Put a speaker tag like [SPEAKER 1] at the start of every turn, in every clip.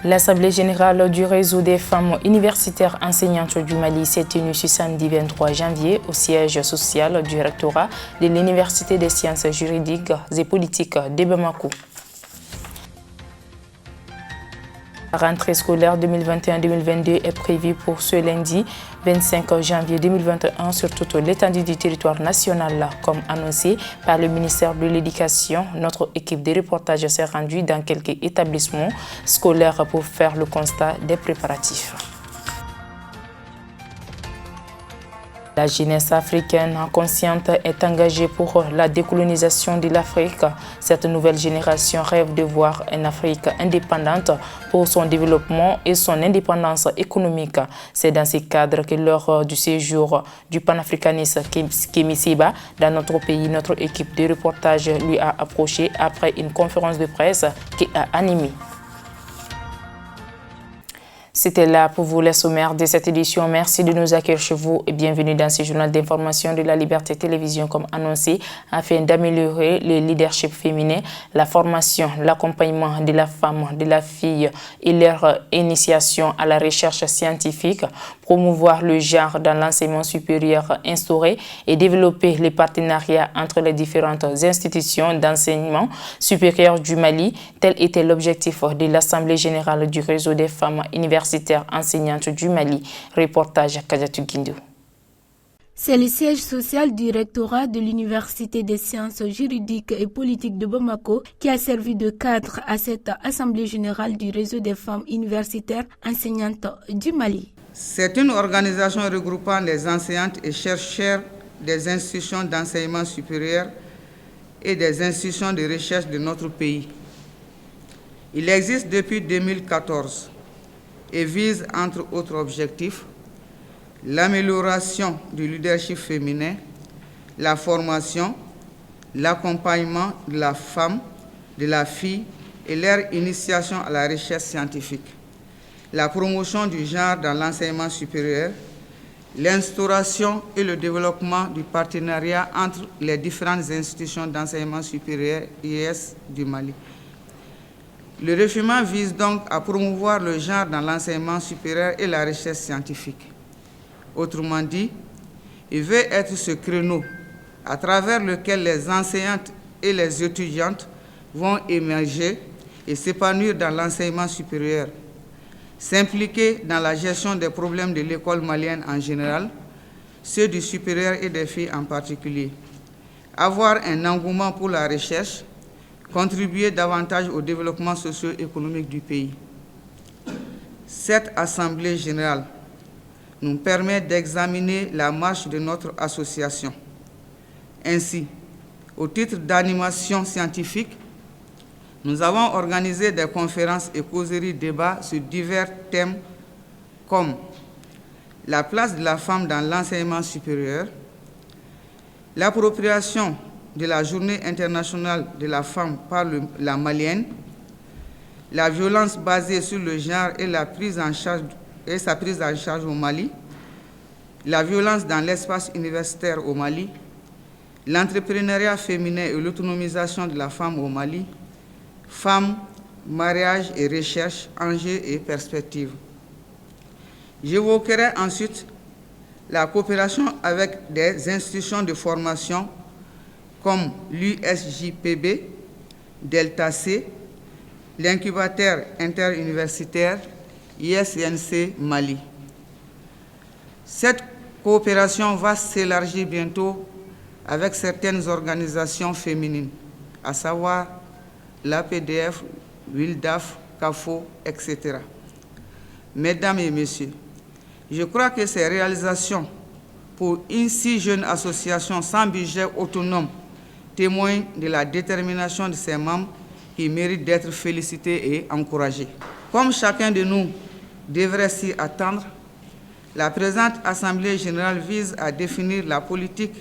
[SPEAKER 1] L'Assemblée générale du réseau des femmes universitaires enseignantes du Mali s'est tenue ce samedi 23 janvier au siège social du rectorat de l'Université des sciences juridiques et politiques de Bamako. La rentrée scolaire 2021-2022 est prévue pour ce lundi 25 janvier 2021 sur toute l'étendue du territoire national, comme annoncé par le ministère de l'Éducation. Notre équipe de reportage s'est rendue dans quelques établissements scolaires pour faire le constat des préparatifs. La jeunesse africaine consciente est engagée pour la décolonisation de l'Afrique. Cette nouvelle génération rêve de voir une Afrique indépendante pour son développement et son indépendance économique. C'est dans ce cadre que lors du séjour du panafricaniste Kémi Séba dans notre pays, notre équipe de reportage lui a approché après une conférence de presse qui a animé. C'était là pour vous les sommaires de cette édition. Merci de nous accueillir chez vous et bienvenue dans ce journal d'information de la Liberté Télévision comme annoncé afin d'améliorer le leadership féminin, la formation, l'accompagnement de la femme, de la fille et leur initiation à la recherche scientifique, promouvoir le genre dans l'enseignement supérieur instauré et développer les partenariats entre les différentes institutions d'enseignement supérieur du Mali. Tel était l'objectif de l'Assemblée générale du réseau des femmes universitaires enseignantes du Mali. Reportage Kadiatou Guindou.
[SPEAKER 2] C'est le siège social du rectorat de l'Université des sciences juridiques et politiques de Bamako qui a servi de cadre à cette Assemblée générale du réseau des femmes universitaires enseignantes du Mali.
[SPEAKER 3] C'est une organisation regroupant les enseignantes et chercheurs des institutions d'enseignement supérieur et des institutions de recherche de notre pays. Il existe depuis 2014 et vise, entre autres objectifs, l'amélioration du leadership féminin, la formation, l'accompagnement de la femme, de la fille et leur initiation à la recherche scientifique, la promotion du genre dans l'enseignement supérieur, l'instauration et le développement du partenariat entre les différentes institutions d'enseignement supérieur IS du Mali. Le référent vise donc à promouvoir le genre dans l'enseignement supérieur et la recherche scientifique. Autrement dit, il veut être ce créneau à travers lequel les enseignantes et les étudiantes vont émerger et s'épanouir dans l'enseignement supérieur, s'impliquer dans la gestion des problèmes de l'école malienne en général, ceux du supérieur et des filles en particulier, avoir un engouement pour la recherche, contribuer davantage au développement socio-économique du pays. Cette Assemblée générale nous permet d'examiner la marche de notre association. Ainsi, au titre d'animation scientifique, nous avons organisé des conférences et causeries débats sur divers thèmes comme la place de la femme dans l'enseignement supérieur, l'appropriation de la Journée internationale de la femme par la Malienne, la violence basée sur le genre et sa prise en charge au Mali, la violence dans l'espace universitaire au Mali, l'entrepreneuriat féminin et l'autonomisation de la femme au Mali, femmes, mariage et recherche, enjeux et perspectives. J'évoquerai ensuite la coopération avec des institutions de formation comme l'USJPB, Delta C, l'incubateur interuniversitaire ISNC Mali. Cette coopération va s'élargir bientôt avec certaines organisations féminines, à savoir l'APDF, WILDAF, CAFO, etc. Mesdames et messieurs, je crois que ces réalisations pour une si jeune association sans budget autonome témoignent de la détermination de ses membres qui méritent d'être félicités et encouragés. Comme chacun de nous devrait s'y attendre, la présente Assemblée générale vise à définir la politique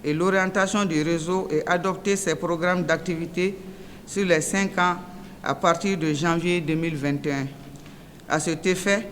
[SPEAKER 3] et l'orientation du réseau et adopter ses programmes d'activité sur les 5 ans à partir de janvier 2021. À cet effet,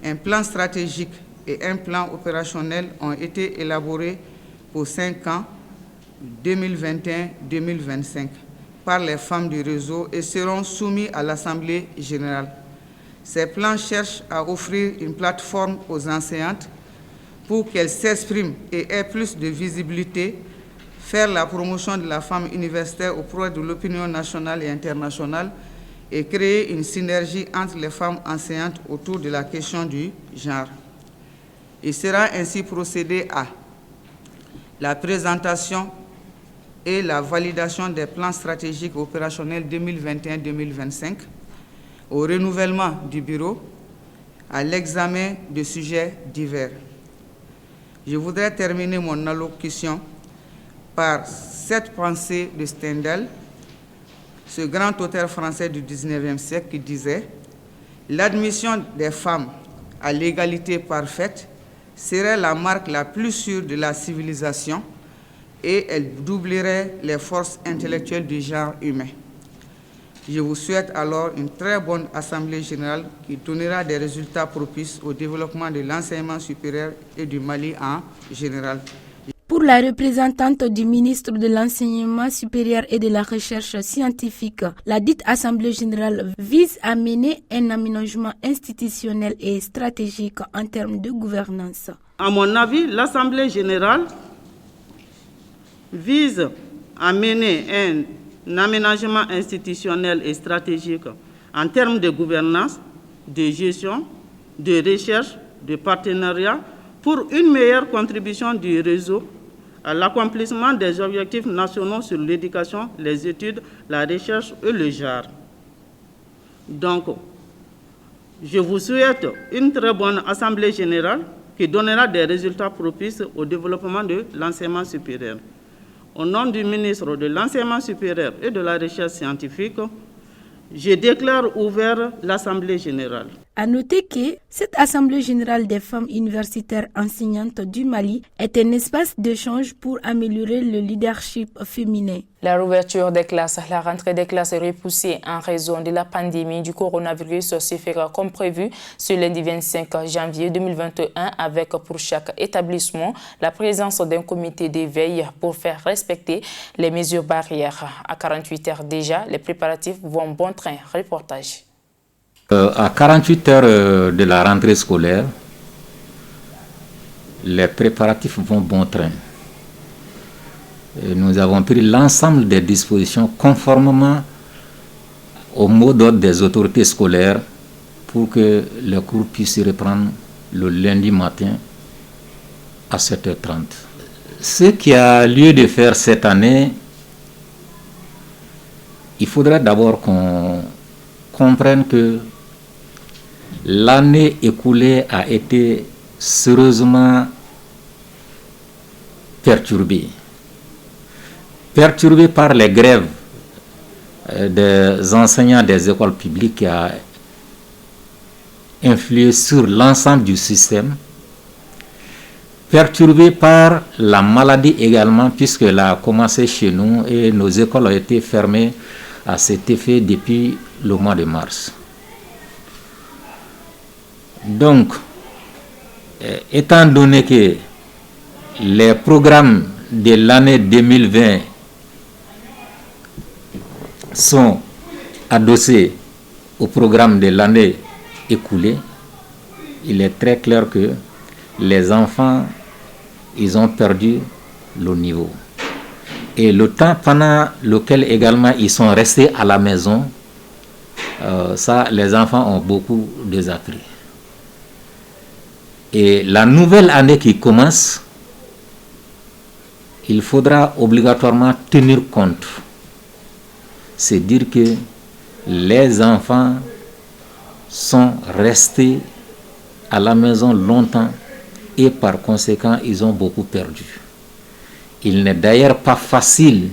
[SPEAKER 3] un plan stratégique et un plan opérationnel ont été élaborés pour 5 ans, 2021-2025, par les femmes du réseau et seront soumis à l'Assemblée générale. Ces plans cherchent à offrir une plateforme aux enseignantes pour qu'elles s'expriment et aient plus de visibilité, faire la promotion de la femme universitaire auprès de l'opinion nationale et internationale et créer une synergie entre les femmes enseignantes autour de la question du genre. Il sera ainsi procédé à la présentation et la validation des plans stratégiques opérationnels 2021-2025, au renouvellement du bureau, à l'examen de sujets divers. Je voudrais terminer mon allocution par cette pensée de Stendhal, ce grand auteur français du XIXe siècle qui disait « L'admission des femmes à l'égalité parfaite serait la marque la plus sûre de la civilisation et elle doublerait les forces intellectuelles du genre humain. » Je vous souhaite alors une très bonne Assemblée générale qui donnera des résultats propices au développement de l'enseignement supérieur et du Mali en général.
[SPEAKER 2] Pour la représentante du ministre de l'Enseignement supérieur et de la Recherche scientifique, la dite Assemblée générale vise à mener un aménagement institutionnel et stratégique en termes de gouvernance.
[SPEAKER 4] À mon avis, l'Assemblée générale vise à mener un aménagement institutionnel et stratégique en termes de gouvernance, de gestion, de recherche, de partenariat pour une meilleure contribution du réseau à l'accomplissement des objectifs nationaux sur l'éducation, les études, la recherche et le genre. Donc, je vous souhaite une très bonne Assemblée générale qui donnera des résultats propices au développement de l'enseignement supérieur. Au nom du ministre de l'Enseignement supérieur et de la Recherche scientifique, je déclare ouvert l'Assemblée générale.
[SPEAKER 2] À noter que cette Assemblée générale des femmes universitaires enseignantes du Mali est un espace d'échange pour améliorer le leadership féminin.
[SPEAKER 1] La réouverture des classes, la rentrée des classes est repoussée en raison de la pandémie du coronavirus se fera comme prévu ce lundi 25 janvier 2021 avec pour chaque établissement la présence d'un comité de veille pour faire respecter les mesures barrières. À 48 heures déjà, les préparatifs vont bon train. Reportage.
[SPEAKER 5] À 48 heures de la rentrée scolaire, les préparatifs vont bon train. Nous avons pris l'ensemble des dispositions conformément au mot d'ordre des autorités scolaires pour que les cours puissent reprendre le lundi matin à 7h30. Ce qui a lieu de faire cette année, il faudrait d'abord qu'on comprenne que l'année écoulée a été sérieusement perturbée par les grèves des enseignants des écoles publiques qui a influé sur l'ensemble du système, perturbée par la maladie également, puisqu'elle a commencé chez nous et nos écoles ont été fermées à cet effet depuis le mois de mars. Donc, étant donné que les programmes de l'année 2020 sont adossés au programme de l'année écoulée, il est très clair que les enfants, ils ont perdu le niveau. Et le temps pendant lequel également ils sont restés à la maison, les enfants ont beaucoup désappris. Et la nouvelle année qui commence, il faudra obligatoirement tenir compte. C'est dire que les enfants sont restés à la maison longtemps et par conséquent, ils ont beaucoup perdu. Il n'est d'ailleurs pas facile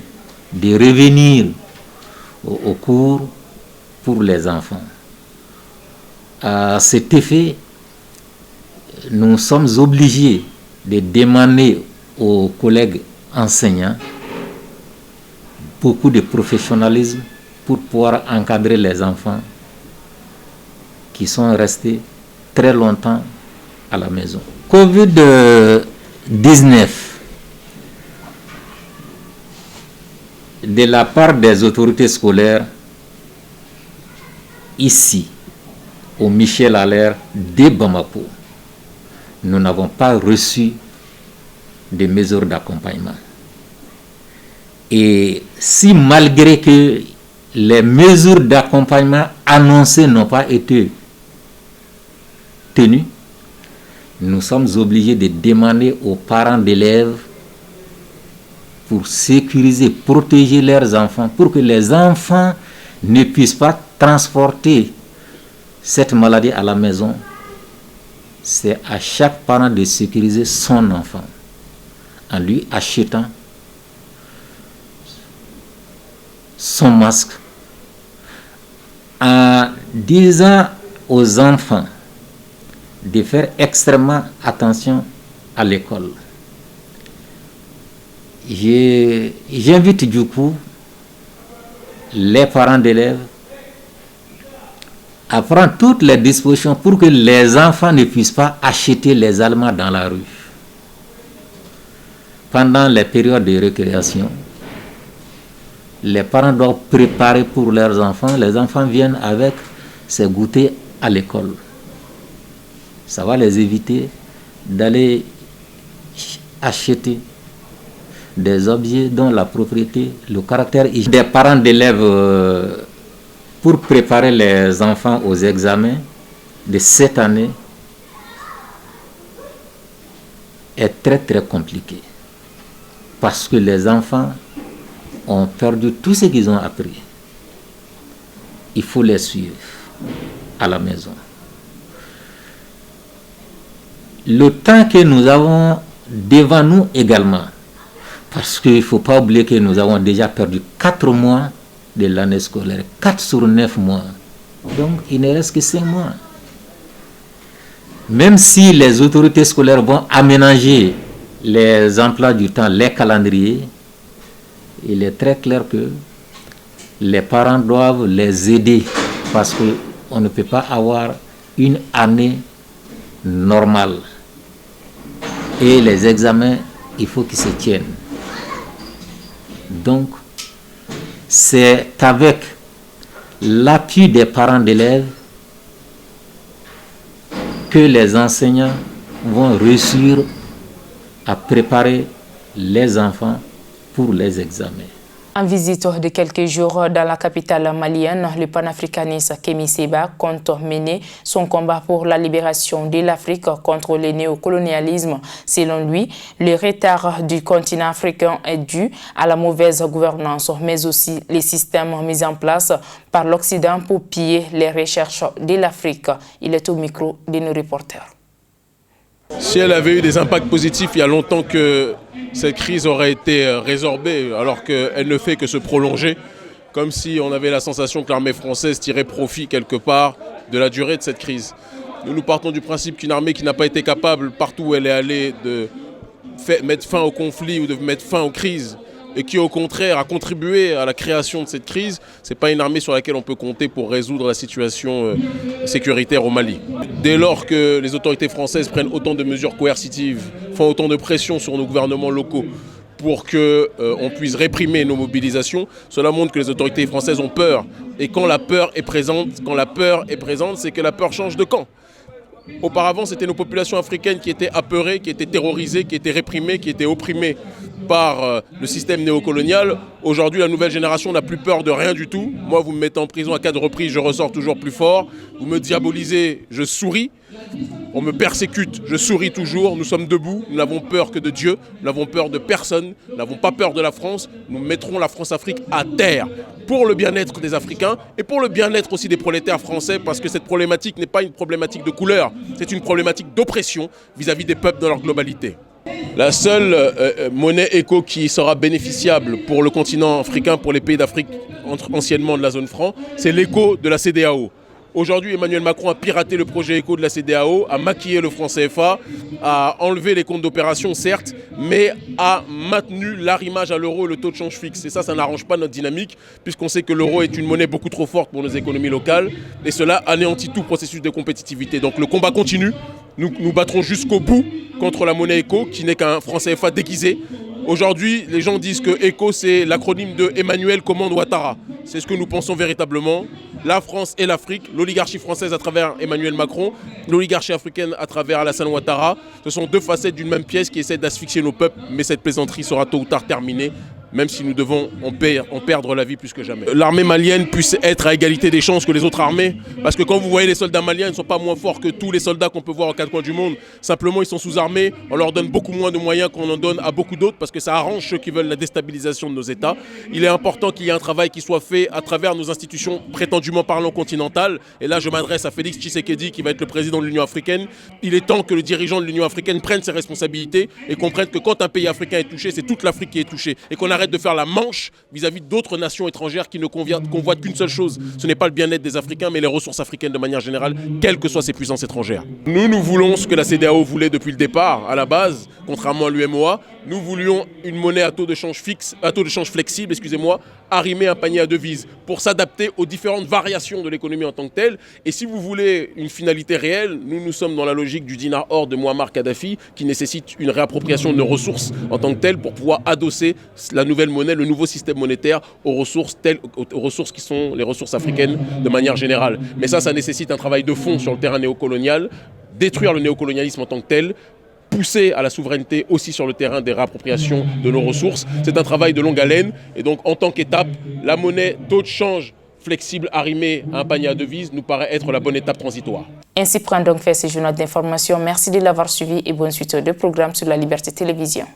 [SPEAKER 5] de revenir au cours pour les enfants. À cet effet, nous sommes obligés de demander aux collègues enseignants beaucoup de professionnalisme pour pouvoir encadrer les enfants qui sont restés très longtemps à la maison. Covid-19, de la part des autorités scolaires, ici, au Michel Allaire de Bamako, nous n'avons pas reçu de mesures d'accompagnement. Et si malgré que les mesures d'accompagnement annoncées n'ont pas été tenues, nous sommes obligés de demander aux parents d'élèves pour sécuriser, protéger leurs enfants, pour que les enfants ne puissent pas transporter cette maladie à la maison. C'est à chaque parent de sécuriser son enfant en lui achetant son masque, en disant aux enfants de faire extrêmement attention à l'école. J'invite du coup les parents d'élèves à prendre toutes les dispositions pour que les enfants ne puissent pas acheter les aliments dans la rue. Pendant les périodes de récréation, les parents doivent préparer pour leurs enfants. Les enfants viennent avec ces goûters à l'école. Ça va les éviter d'aller acheter des objets dont la propriété, le caractère des parents d'élèves pour préparer les enfants aux examens de cette année est très très compliqué parce que les enfants ont perdu tout ce qu'ils ont appris. Il faut les suivre à la maison. Le temps que nous avons devant nous également, parce qu'il ne faut pas oublier que nous avons déjà perdu 4 mois de l'année scolaire, 4 sur 9 mois. Donc il ne reste que 5 mois. Même si les autorités scolaires vont aménager les emplois du temps, les calendriers, il est très clair que les parents doivent les aider parce qu'on ne peut pas avoir une année normale. Et les examens, il faut qu'ils se tiennent. Donc, c'est avec l'appui des parents d'élèves que les enseignants vont réussir à préparer les enfants pour les examens.
[SPEAKER 1] En visite de quelques jours dans la capitale malienne, le panafricaniste Kémi Séba compte mener son combat pour la libération de l'Afrique contre le néocolonialisme. Selon lui, le retard du continent africain est dû à la mauvaise gouvernance, mais aussi les systèmes mis en place par l'Occident pour piller les recherches de l'Afrique. Il est au micro de nos reporters.
[SPEAKER 6] Si elle avait eu des impacts positifs, il y a longtemps que cette crise aurait été résorbée, alors qu'elle ne fait que se prolonger, comme si on avait la sensation que l'armée française tirait profit quelque part de la durée de cette crise. Nous partons du principe qu'une armée qui n'a pas été capable, partout où elle est allée, de mettre fin au conflit ou de mettre fin aux crises, et qui au contraire a contribué à la création de cette crise, ce n'est pas une armée sur laquelle on peut compter pour résoudre la situation sécuritaire au Mali. Dès lors que les autorités françaises prennent autant de mesures coercitives, font autant de pression sur nos gouvernements locaux pour qu'on puisse réprimer nos mobilisations, cela montre que les autorités françaises ont peur. Et quand la peur est présente, c'est que la peur change de camp. Auparavant, c'était nos populations africaines qui étaient apeurées, qui étaient terrorisées, qui étaient réprimées, qui étaient opprimées par le système néocolonial. Aujourd'hui, la nouvelle génération n'a plus peur de rien du tout. Moi, vous me mettez en prison à 4 reprises, je ressors toujours plus fort. Vous me diabolisez, je souris. On me persécute, je souris toujours. Nous sommes debout, nous n'avons peur que de Dieu, nous n'avons peur de personne, nous n'avons pas peur de la France. Nous mettrons la France-Afrique à terre pour le bien-être des Africains et pour le bien-être aussi des prolétaires français, parce que cette problématique n'est pas une problématique de couleur, c'est une problématique d'oppression vis-à-vis des peuples dans leur globalité. La seule monnaie éco qui sera bénéficiable pour le continent africain, pour les pays d'Afrique anciennement de la zone franc, c'est l'éco de la CEDEAO. Aujourd'hui, Emmanuel Macron a piraté le projet ECO de la CEDEAO, a maquillé le franc CFA, a enlevé les comptes d'opération, certes, mais a maintenu l'arrimage à l'euro et le taux de change fixe. Et ça n'arrange pas notre dynamique, puisqu'on sait que l'euro est une monnaie beaucoup trop forte pour nos économies locales, et cela anéantit tout processus de compétitivité. Donc le combat continue, nous battrons jusqu'au bout contre la monnaie ECO, qui n'est qu'un franc CFA déguisé. Aujourd'hui, les gens disent que ECO, c'est l'acronyme de Emmanuel Commande Ouattara. C'est ce que nous pensons véritablement. La France et l'Afrique, l'oligarchie française à travers Emmanuel Macron, l'oligarchie africaine à travers Alassane Ouattara, ce sont deux facettes d'une même pièce qui essaient d'asphyxier nos peuples, mais cette plaisanterie sera tôt ou tard terminée, même si nous devons en perdre la vie plus que jamais. L'armée malienne puisse être à égalité des chances que les autres armées, parce que quand vous voyez les soldats maliens, ils ne sont pas moins forts que tous les soldats qu'on peut voir aux quatre coins du monde. Simplement, ils sont sous-armés, on leur donne beaucoup moins de moyens qu'on en donne à beaucoup d'autres, parce que ça arrange ceux qui veulent la déstabilisation de nos États. Il est important qu'il y ait un travail qui soit fait à travers nos institutions prétendument parlant continentales. Et là, je m'adresse à Félix Tshisekedi, qui va être le président de l'Union africaine. Il est temps que le dirigeant de l'Union africaine prenne ses responsabilités et comprenne que quand un pays africain est touché, c'est toute l'Afrique qui est touchée. Et qu'on arrête de faire la manche vis-à-vis d'autres nations étrangères qui ne convoitent qu'une seule chose. Ce n'est pas le bien-être des Africains, mais les ressources africaines de manière générale, quelles que soient ces puissances étrangères. Nous voulons ce que la CEDEAO voulait depuis le départ, à la base, contrairement à l'UMOA. Nous voulions une monnaie à taux de change flexible, arrimée à un panier à devises, pour s'adapter aux différentes variations de l'économie en tant que telle. Et si vous voulez une finalité réelle, nous sommes dans la logique du dinar or de Muammar Kadhafi, qui nécessite une réappropriation de nos ressources en tant que telle pour pouvoir adosser la nouvelle monnaie, le nouveau système monétaire aux ressources qui sont les ressources africaines de manière générale. Mais ça nécessite un travail de fond sur le terrain néocolonial, détruire le néocolonialisme en tant que tel, pousser à la souveraineté aussi sur le terrain des réappropriations de nos ressources. C'est un travail de longue haleine et donc en tant qu'étape, la monnaie taux de change flexible arrimée à un panier à devises nous paraît être la bonne étape transitoire.
[SPEAKER 1] Ainsi prend donc fait ce journal d'information. Merci de l'avoir suivi et bonne suite de programmes sur la Liberté Télévision.